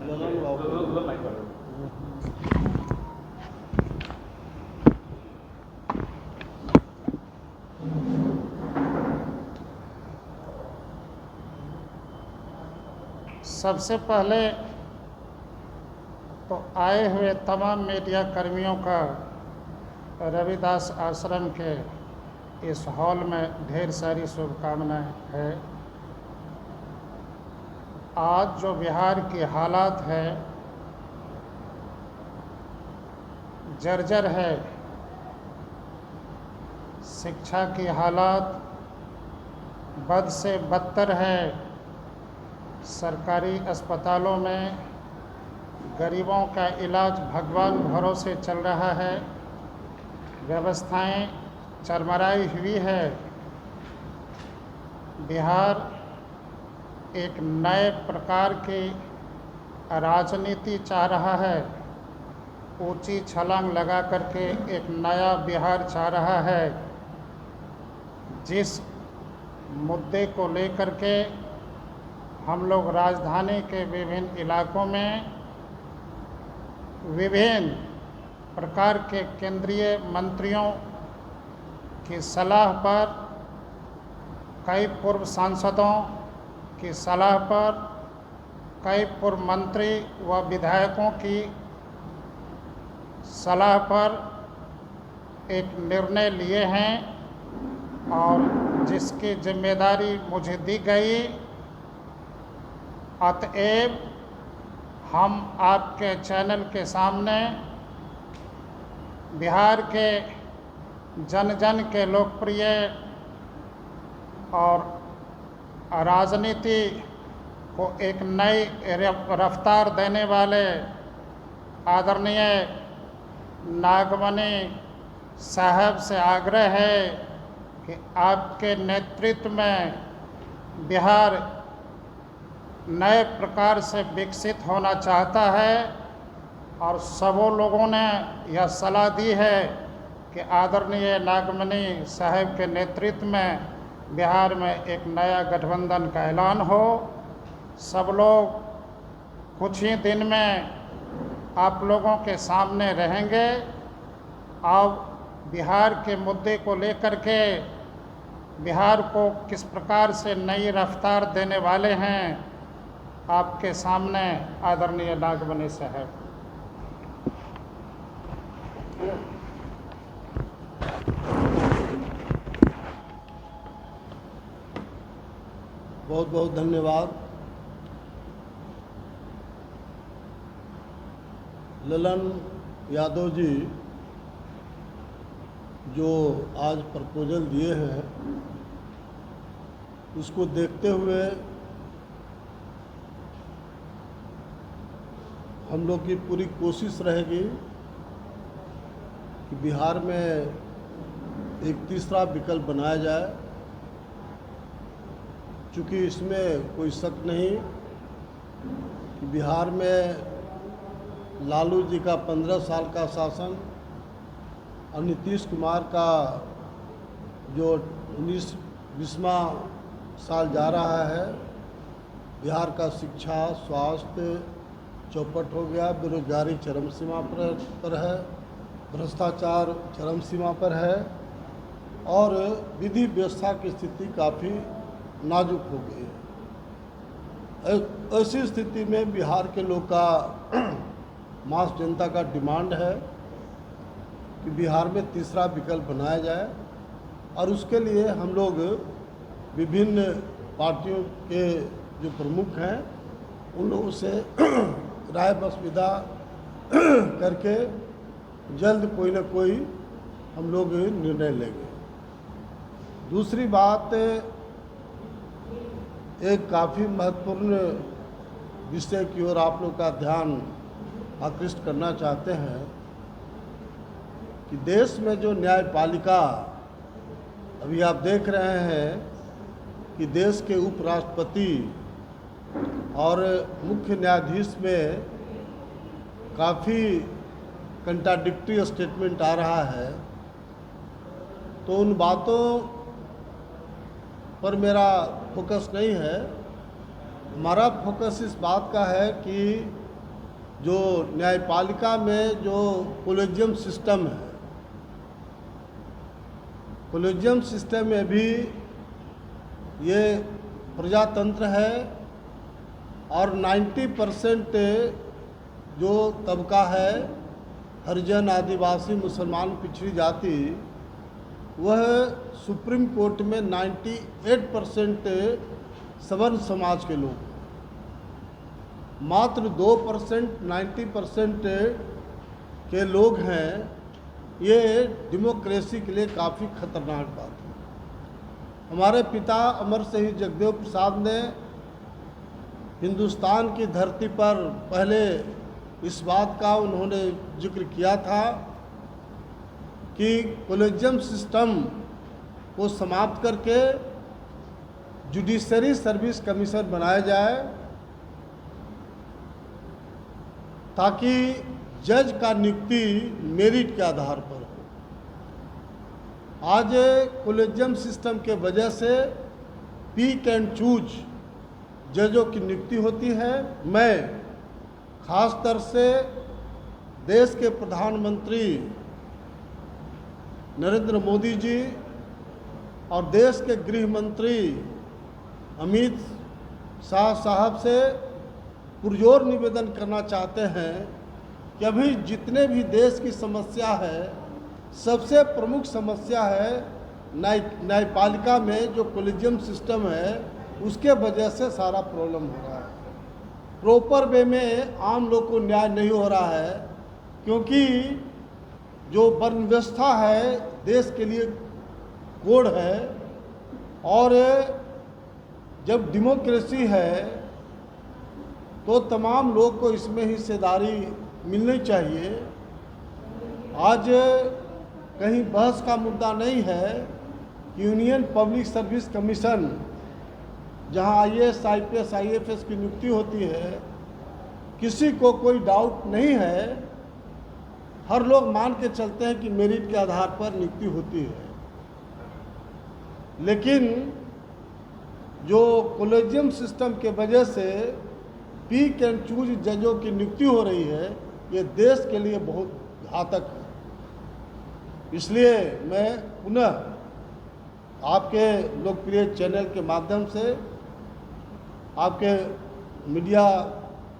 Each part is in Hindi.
सबसे पहले तो आए हुए तमाम मीडिया कर्मियों का रविदास आश्रम के इस हॉल में ढेर सारी शुभकामनाएं है। आज जो बिहार की हालात है, जर्जर है। शिक्षा की हालात बद से बदतर है। सरकारी अस्पतालों में गरीबों का इलाज भगवान भरोसे चल रहा है। व्यवस्थाएं चरमराई हुई है। बिहार एक नए प्रकार की राजनीति चाह रहा है। ऊंची छलांग लगा करके एक नया बिहार चाह रहा है। जिस मुद्दे को लेकर के हम लोग राजधानी के विभिन्न इलाकों में विभिन्न प्रकार के केंद्रीय मंत्रियों की सलाह पर, कई पूर्व सांसदों की सलाह पर, कई पूर्व मंत्री व विधायकों की सलाह पर एक निर्णय लिए हैं और जिसकी जिम्मेदारी मुझे दी गई। अतएव हम आपके चैनल के सामने बिहार के जन जन के लोकप्रिय और राजनीति को एक नई रफ्तार देने वाले आदरणीय नागमणि साहब से आग्रह है कि आपके नेतृत्व में बिहार नए प्रकार से विकसित होना चाहता है और सबों लोगों ने यह सलाह दी है कि आदरणीय नागमणि साहब के नेतृत्व में बिहार में एक नया गठबंधन का ऐलान हो। सब लोग कुछ ही दिन में आप लोगों के सामने रहेंगे। अब बिहार के मुद्दे को लेकर के बिहार को किस प्रकार से नई रफ्तार देने वाले हैं, आपके सामने आदरणीय नागमणि साहब। बहुत बहुत धन्यवाद। ललन यादव जी जो आज प्रपोजल दिए हैं, उसको देखते हुए हम लोग की पूरी कोशिश रहेगी कि बिहार में एक तीसरा विकल्प बनाया जाए। चूँकि इसमें कोई शक नहीं कि बिहार में लालू जी का 15 साल का शासन और नीतीश कुमार का जो 19-20वां साल जा रहा है, बिहार का शिक्षा, स्वास्थ्य चौपट हो गया। बेरोजगारी चरम सीमा पर है। भ्रष्टाचार चरम सीमा पर है और विधि व्यवस्था की स्थिति काफ़ी नाजुक हो गई है। ऐसी स्थिति में बिहार के लोग का मास जनता का डिमांड है कि बिहार में तीसरा विकल्प बनाया जाए और उसके लिए हम लोग विभिन्न पार्टियों के जो प्रमुख हैं उन लोगों से राय मशविरा करके जल्द कोई ना कोई हम लोग निर्णय लेंगे। दूसरी बात, एक काफ़ी महत्वपूर्ण विषय की ओर आप लोग का ध्यान आकृष्ट करना चाहते हैं कि देश में जो न्यायपालिका, अभी आप देख रहे हैं कि देश के उपराष्ट्रपति और मुख्य न्यायाधीश में काफ़ी कंट्राडिक्टरी स्टेटमेंट आ रहा है। तो उन बातों पर मेरा फोकस नहीं है। हमारा फोकस इस बात का है कि जो न्यायपालिका में जो कोलेजियम सिस्टम है, कोलेजियम सिस्टम में भी ये प्रजातंत्र है और 90% जो तबका है हरिजन, आदिवासी, मुसलमान, पिछड़ी जाति, वह सुप्रीम कोर्ट में 98% सवर्ण समाज के लोग, मात्र 2% 90% के लोग हैं। ये डेमोक्रेसी के लिए काफ़ी खतरनाक बात है। हमारे पिता अमर शहीद जगदेव प्रसाद ने हिंदुस्तान की धरती पर पहले इस बात का उन्होंने जिक्र किया था कि कोलेजियम सिस्टम को समाप्त करके जुडिशरी सर्विस कमीशन बनाया जाए ताकि जज का नियुक्ति मेरिट के आधार पर हो। आज कोलेजियम सिस्टम के वजह से पिक एंड चूज जजों की नियुक्ति होती है। मैं खास तौर से देश के प्रधानमंत्री नरेंद्र मोदी जी और देश के गृह मंत्री अमित शाह साहब से पुरजोर निवेदन करना चाहते हैं कि अभी जितने भी देश की समस्या है, सबसे प्रमुख समस्या है न्यायपालिका में जो कोलेजियम सिस्टम है, उसके वजह से सारा प्रॉब्लम हो रहा है। प्रॉपर वे में आम लोग को न्याय नहीं हो रहा है, क्योंकि जो वर्ण व्यवस्था है देश के लिए कोड है, और जब डेमोक्रेसी है तो तमाम लोग को इसमें हिस्सेदारी मिलनी चाहिए। आज कहीं बहस का मुद्दा नहीं है कि यूनियन पब्लिक सर्विस कमीशन, जहां IAS, IPS, IFS की नियुक्ति होती है, किसी को कोई डाउट नहीं है, हर लोग मान के चलते हैं कि मेरिट के आधार पर नियुक्ति होती है। लेकिन जो कोलेजियम सिस्टम के वजह से पिक एंड चूज जजों की नियुक्ति हो रही है, ये देश के लिए बहुत घातक है। इसलिए मैं पुनः आपके लोकप्रिय चैनल के माध्यम से, आपके मीडिया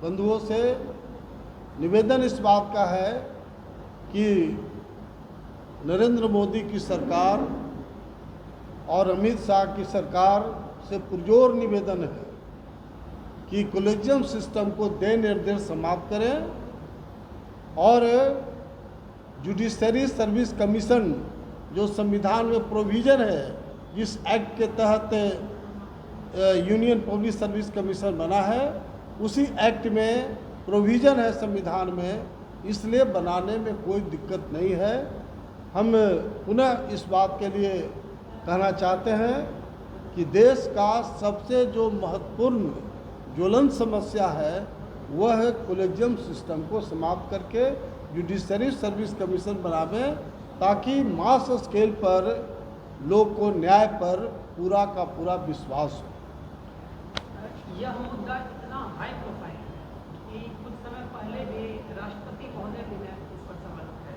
बंधुओं से निवेदन इस बात का है कि नरेंद्र मोदी की सरकार और अमित शाह की सरकार से पुरजोर निवेदन है कि कोलेजियम सिस्टम को दे निर्देश समाप्त करें और जुडिशरी सर्विस कमीशन जो संविधान में प्रोविज़न है, जिस एक्ट के तहत यूनियन पब्लिक सर्विस कमीशन बना है, उसी एक्ट में प्रोविज़न है संविधान में, इसलिए बनाने में कोई दिक्कत नहीं है। हम पुनः इस बात के लिए कहना चाहते हैं कि देश का सबसे जो महत्वपूर्ण ज्वलंत समस्या है वह है कोलेजियम सिस्टम को समाप्त करके जुडिशरी सर्विस कमीशन बनावे, ताकि मास स्केल पर लोग को न्याय पर पूरा का पूरा विश्वास हो। यह मुद्दा इतना हाई प्रोफाइल है कि कुछ समय पहले भी राष्ट्रपति महोदय भी ने इस पर सवाल उठाए।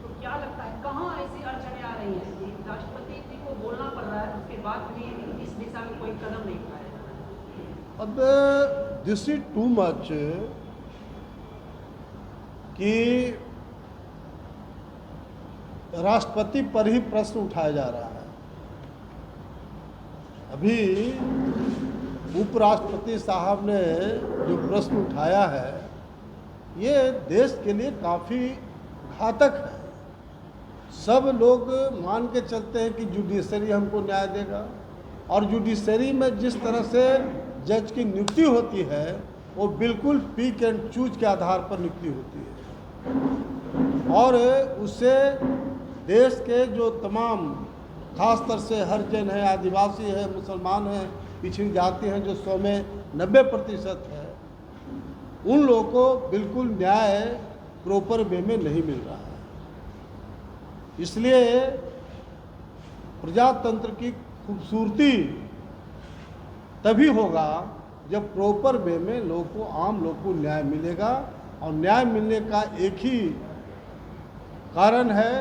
तो क्या लगता है कहाँ ऐसी अड़चनें आ रही हैं कि राष्ट्रपति जी को बोलना पड़ रहा है, उसके बाद भी इस दिशा में कोई कदम नहीं उठाया? अब दिस इज टू मच कि राष्ट्रपति पर ही प्रश्न उठाया जा रहा है। अभी उपराष्ट्रपति साहब ने जो प्रश्न उठाया है, ये देश के लिए काफ़ी घातक है। सब लोग मान के चलते हैं कि जुडिशरी हमको न्याय देगा, और जुडिशरी में जिस तरह से जज की नियुक्ति होती है वो बिल्कुल पिक एंड चूज के आधार पर नियुक्ति होती है, और उससे देश के जो तमाम खासतर से हरिजन है, आदिवासी है, मुसलमान हैं, पिछड़ी जाति हैं, जो 100 में 90% है, उन लोगों को बिल्कुल न्याय प्रॉपर वे में नहीं मिल रहा है। इसलिए प्रजातंत्र की खूबसूरती तभी होगा जब प्रॉपर वे में लोग को, आम लोग को न्याय मिलेगा, और न्याय मिलने का एक ही कारण है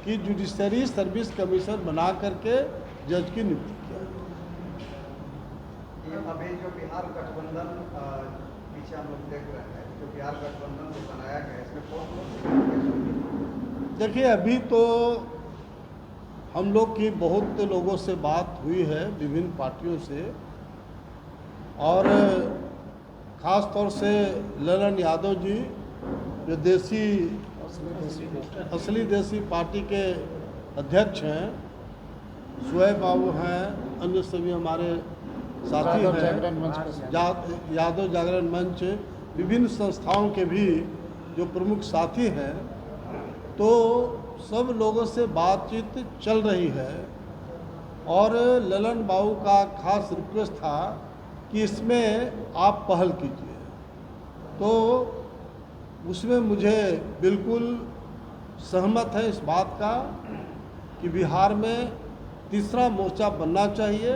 कि जुडिशरी सर्विस कमीशन बना करके जज की नियुक्ति किया। ये अभी जो बिहार गठबंधन पीछे हम लोग देख रहे हैं, जो बिहार गठबंधन जो बनाया गया है, इसमें कौन कौन देखिए, अभी तो हम लोग की बहुत लोगों से बात हुई है, विभिन्न पार्टियों से, और ख़ास तौर से ललन यादव जी जो असली देसी पार्टी के अध्यक्ष हैं, सुहेब बाबू हैं, अन्य सभी हमारे साथी हैं, यादव जागरण मंच, विभिन्न संस्थाओं के भी जो प्रमुख साथी हैं, तो सब लोगों से बातचीत चल रही है। और ललन बाबू का खास रिक्वेस्ट था कि इसमें आप पहल कीजिए, तो उसमें मुझे बिल्कुल सहमत है इस बात का कि बिहार में तीसरा मोर्चा बनना चाहिए,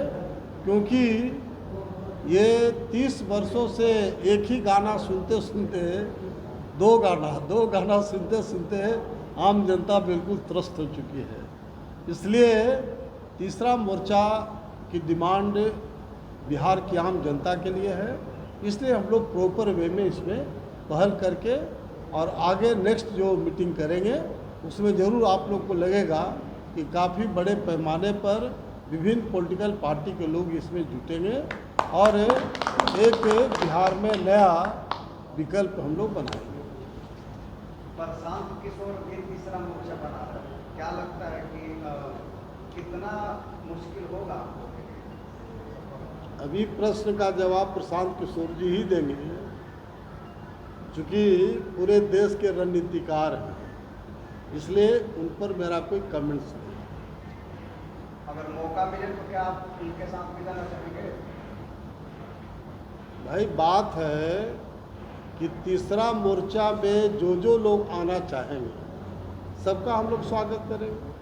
क्योंकि ये 30 वर्षों से एक ही गाना सुनते सुनते दो गाना सुनते सुनते आम जनता बिल्कुल त्रस्त हो चुकी है। इसलिए तीसरा मोर्चा की डिमांड बिहार की आम जनता के लिए है। इसलिए हम लोग प्रॉपर वे में इसमें पहल करके और आगे नेक्स्ट जो मीटिंग करेंगे उसमें ज़रूर आप लोग को लगेगा कि काफ़ी बड़े पैमाने पर विभिन्न पॉलिटिकल पार्टी के लोग इसमें जुटेंगे और एक बिहार में नया विकल्प हम लोग बनाएंगे। प्रशांत किशोर भी तीसरा मोर्चा बना रहे हैं, क्या लगता है कि कितना मुश्किल होगा? अभी प्रश्न का जवाब प्रशांत किशोर जी ही देंगे, चूँकि पूरे देश के रणनीतिकार हैं, इसलिए उन पर मेरा कोई कमेंट्स नहीं। अगर मौका मिले तो क्या आप उनके साथ भी जाना चाहेंगे? भाई, बात है कि तीसरा मोर्चा में जो लोग आना चाहेंगे सबका हम लोग स्वागत करेंगे।